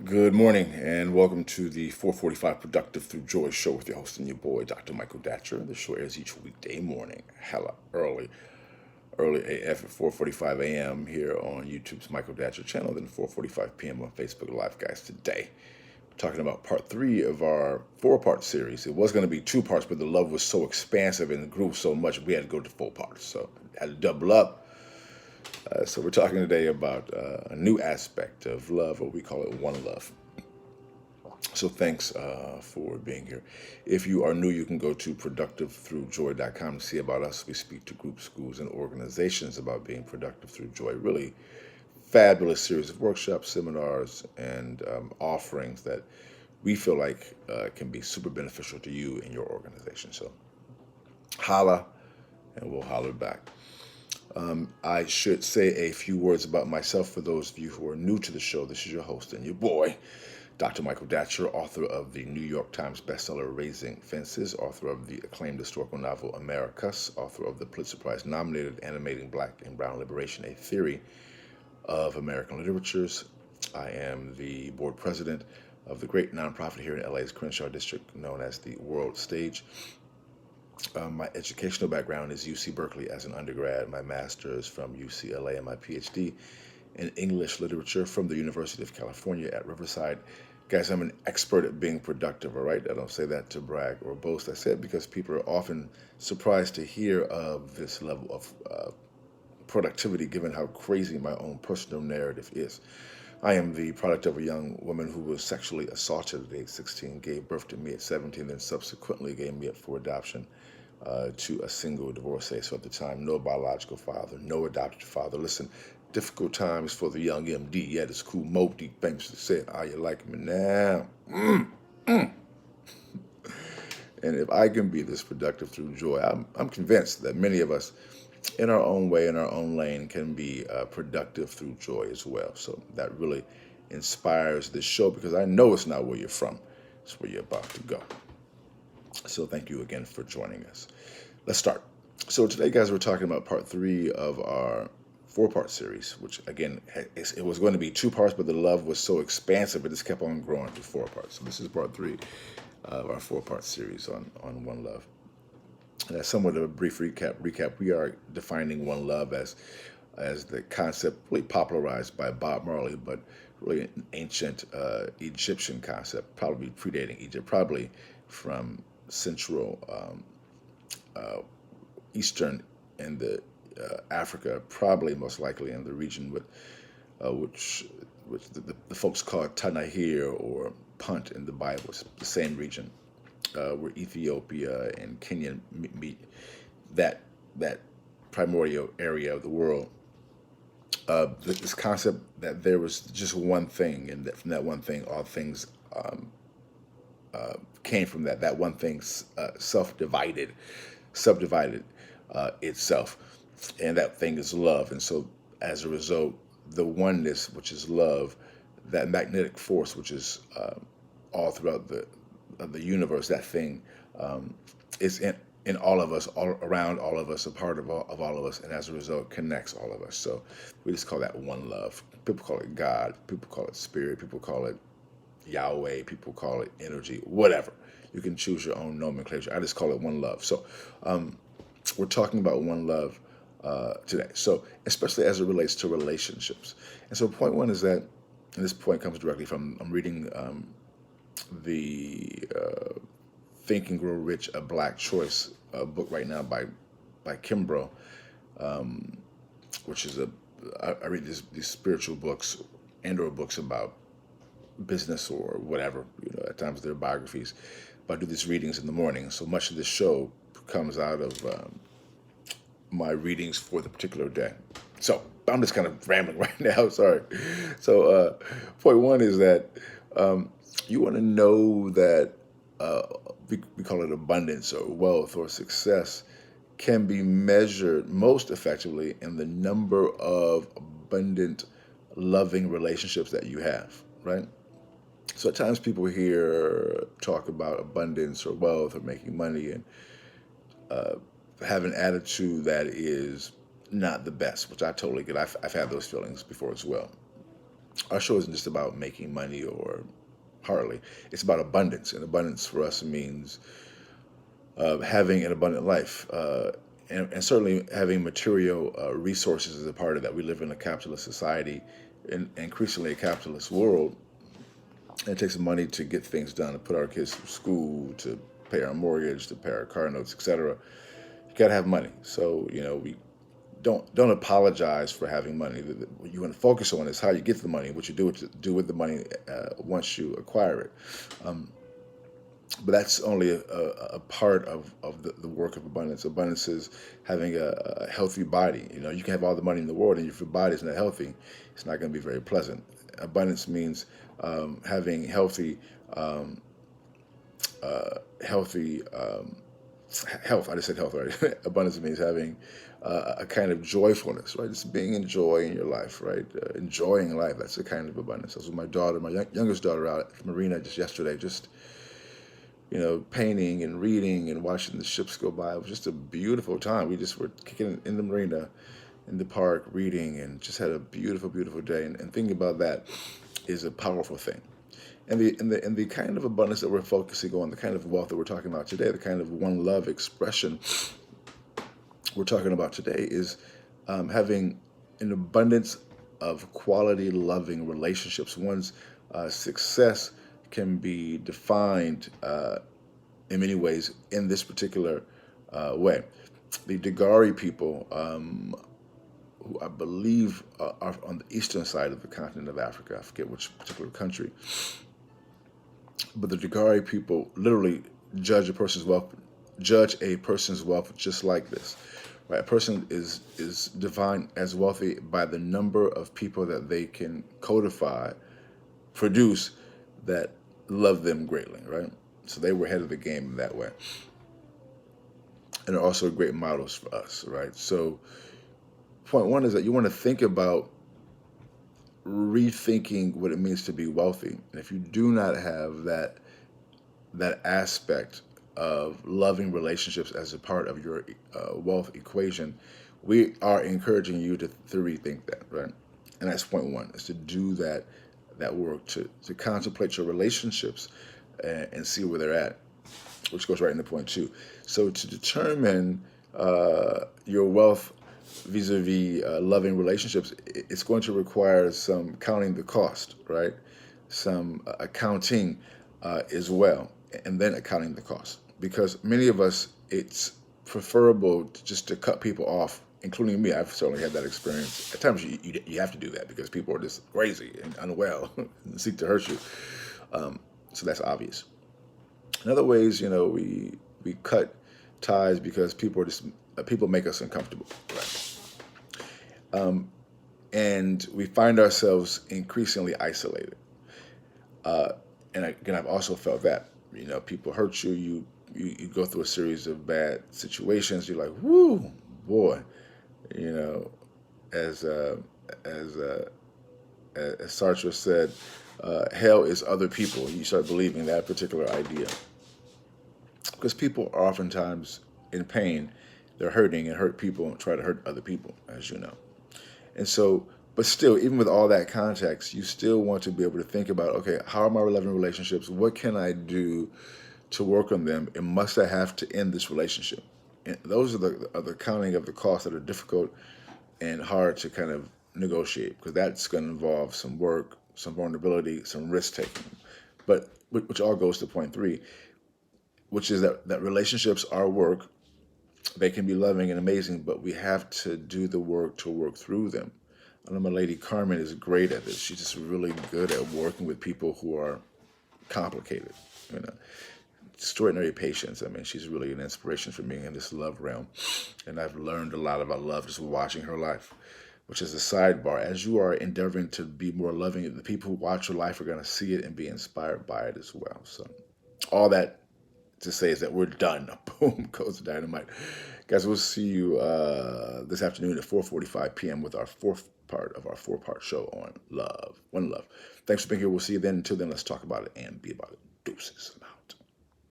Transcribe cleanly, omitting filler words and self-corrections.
Good morning and welcome to the 445 Productive Through Joy show with your host and your boy, Dr. Michael Datcher. The show airs each weekday morning, hella early AF at 4:45 a.m. here on YouTube's Michael Datcher channel, then 4:45 p.m. on Facebook Live. Guys, today we're talking about part three of our four-part series. It was going to be two parts, but the love was so expansive and grew so much we had to go to four parts, so I had to double up. So we're talking today about a new aspect of love, or we call it one love. So thanks for being here. If you are new, you can go to productivethroughjoy.com to see about us. We speak to groups, schools, and organizations about being productive through joy. Really fabulous series of workshops, seminars, and offerings that we feel like can be super beneficial to you and your organization. So holla, and we'll holler back. I should say a few words about myself for those of you who are new to the show. This is your host and your boy, Dr. Michael Datcher, author of the New York Times bestseller Raising Fences, author of the acclaimed historical novel Americus, author of the Pulitzer Prize nominated Animating Black and Brown Liberation, a Theory of American Literatures. I am the board president of the great nonprofit here in LA's Crenshaw District known as the World Stage. My educational background is UC Berkeley as an undergrad, my master's from UCLA, and my PhD in English literature from the University of California at Riverside. Guys, I'm an expert at being productive, all right? I don't say that to brag or boast. I say it because people are often surprised to hear of this level of productivity given how crazy my own personal narrative is. I am the product of a young woman who was sexually assaulted at age 16, gave birth to me at 17, then subsequently gave me up for adoption to a single divorcee. So at the time, no biological father, no adopted father. Listen, difficult times for the young MD. Yeah, this cool Mo Deep famously said, "Are you like me now?" And if I can be this productive through joy, I'm convinced that many of us, in our own way, in our own lane, can be productive through joy as well. So that really inspires this show because I know it's not where you're from, it's where you're about to go. So thank you again for joining us. Let's start. So today, guys, we're talking about part three of our four-part series, which again, it was going to be two parts, but the love was so expansive, it just kept on growing to four parts. So this is part three of our four-part series on one love. And as somewhat of a brief recap, we are defining one love as the concept really popularized by Bob Marley, but really an ancient Egyptian concept, probably predating Egypt, probably from Central Eastern and the Africa, probably most likely in the region with which the folks call Tanahir or Punt in the Bible. It's the same region where Ethiopia and Kenya meet. That primordial area of the world. This concept that there was just one thing, and that from that one thing, all things came from that. That one thing subdivided itself, and that thing is love. And so, as a result, the oneness, which is love, that magnetic force, which is all throughout the universe, that thing is in all of us, all around all of us, a part of all of us, and as a result, connects all of us. So we just call that one love. People call it God. People call it spirit. People call it Yahweh. People call it energy. Whatever. You can choose your own nomenclature. I just call it one love. So we're talking about one love today. So especially as it relates to relationships. And so point one is that, and this point comes directly from, I'm reading the Think and Grow Rich, A Black Choice book right now by Kimbrough, which is I read these spiritual books and or books about business or whatever. At times they're biographies. But I do these readings in the morning. So much of this show comes out of my readings for the particular day. So I'm just kind of rambling right now. Sorry. So point one is that you want to know that we call it abundance or wealth or success can be measured most effectively in the number of abundant, loving relationships that you have, right? So at times people hear talk about abundance or wealth or making money and have an attitude that is not the best, which I totally get. I've had those feelings before as well. Our show isn't just about making money or hardly. It's about abundance, and abundance for us means having an abundant life, and certainly having material resources as a part of that. We live in a capitalist society, and increasingly a capitalist world, and it takes money to get things done, to put our kids through school, to pay our mortgage, to pay our car notes, etc. You got to have money. So we don't apologize for having money. What you want to focus on is how you get the money, what you do with the money once you acquire it. Um, but that's only a part of the work of abundance. Abundance is having a healthy body. You can have all the money in the world, and if your body is not healthy, it's not going to be very pleasant. Abundance means having um, healthy health. I just said health, right? Abundance means having a kind of joyfulness, right? Just being in joy in your life, right? Enjoying life. That's a kind of abundance. I was with my daughter, my youngest daughter, out at the marina just yesterday, just painting and reading and watching the ships go by. It was just a beautiful time. We just were kicking in the marina, in the park, reading, and just had a beautiful, beautiful day. And thinking about that is a powerful thing. And the kind of abundance that we're focusing on, the kind of wealth that we're talking about today, the kind of one love expression we're talking about today is having an abundance of quality, loving relationships. One's success can be defined in many ways in this particular way. The Dagari people, who I believe are on the eastern side of the continent of Africa, I forget which particular country, but the Dagari people literally judge a person's wealth just like this. Right? A person is defined as wealthy by the number of people that they can produce that love them greatly, right? So they were ahead of the game in that way. And are also great models for us, right? So point one is that you want to think about rethinking what it means to be wealthy. And if you do not have that aspect of loving relationships as a part of your wealth equation, we are encouraging you to rethink that, right? And that's point one, is to do that work, to contemplate your relationships and see where they're at, which goes right into point two. So to determine your wealth vis-a-vis loving relationships, it's going to require some counting the cost, right? Some accounting as well, and then accounting the cost. Because many of us, it's preferable just to cut people off, including me. I've certainly had that experience. At times, you have to do that because people are just crazy and unwell and seek to hurt you. So that's obvious. In other ways, we cut ties because people make us uncomfortable, right? And we find ourselves increasingly isolated. Uh, and again, I've also felt that people hurt you. You go through a series of bad situations. You're like, whoo, boy, you know, as uh, as uh, as Sartre said, hell is other people. You start believing that particular idea because people are oftentimes in pain. They're hurting, and hurt people try to hurt other people, as you know. And so, but still, even with all that context, you still want to be able to think about, okay, how are my loving relationships? What can I do to work on them? And must I have to end this relationship? And those are the counting of the costs that are difficult and hard to kind of negotiate because that's going to involve some work, some vulnerability, some risk taking. But which all goes to point three, which is that relationships are work. They can be loving and amazing, but we have to do the work to work through them. I know my lady Carmen is great at this. She's just really good at working with people who are complicated. You know, extraordinary patience. I mean, she's really an inspiration for me in this love realm, and I've learned a lot about love just watching her life. Which is a sidebar. As you are endeavoring to be more loving, the people who watch your life are going to see it and be inspired by it as well. So, all that to say is that we're done. Boom goes the dynamite. Guys, we'll see you this afternoon at 4:45 p.m. with our fourth part of our four-part show on love. One love. Thanks for being here. We'll see you then. Until then, let's talk about it and be about it. Deuces.